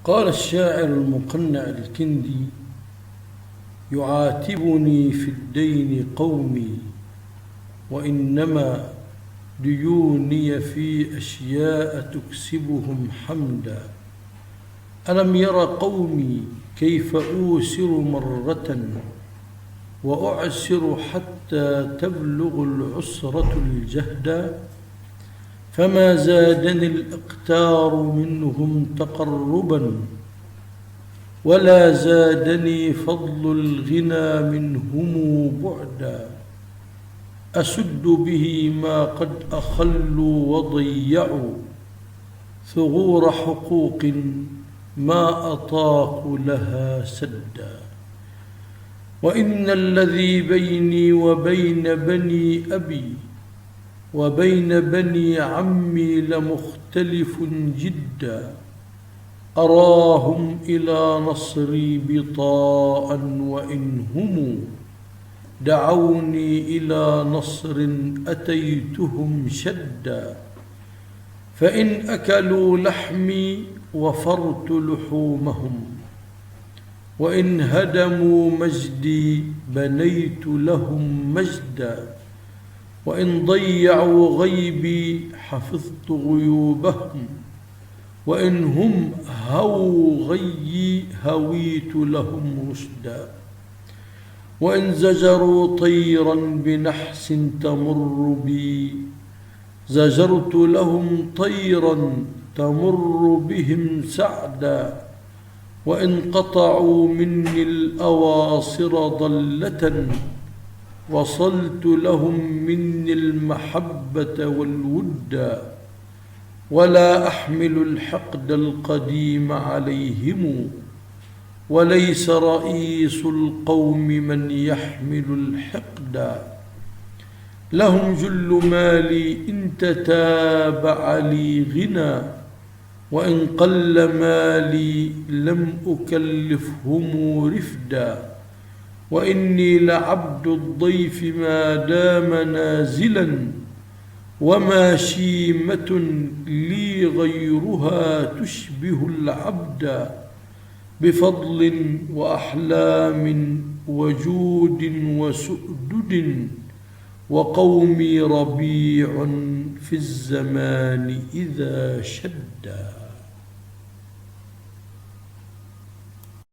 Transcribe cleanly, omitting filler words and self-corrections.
قال الشاعر المقنع الكندي: يعاتبني في الدين قومي، وإنما ديوني في أشياء تكسبهم حمدا. ألم ير قومي كيف أوسر مرة وأعسر حتى تبلغ العسرة الجهدا؟ فما زادني الإقتار منهم تقربا، ولا زادني فضل الغنى منهم بعدا. أسد به ما قد أخلوا وضيعوا ثغور حقوق ما أطاقوا لها سدا. وإن الذي بيني وبين بني أبي وبين بني عمي لمختلف جدا. أراهم إلى نصري بطاء، وإن هم دعوني إلى نصر أتيتهم شدا. فإن أكلوا لحمي وفرت لحومهم، وإن هدموا مجدي بنيت لهم مجدا. وإن ضيعوا غيبي حفظت غيوبهم، وإن هم هووا غيي هويت لهم رشدا. وإن زجروا طيرا بنحس تمر بي زجرت لهم طيرا تمر بهم سعدا. وإن قطعوا مني الأواصر ضلة وصلت لهم مني المحبة والودا. ولا أحمل الحقد القديم عليهم، وليس رئيس القوم من يحمل الحقد. لهم جل مالي إن تتابع لي غنى، وإن قل مالي لم أكلفهم رفدا. وإني لعبد الضيف ما دام نازلا، وما شيمة لي غيرها تشبه العبد. بفضل وأحلام وجود وسؤدد، وقومي ربيع في الزمان إذا شدا.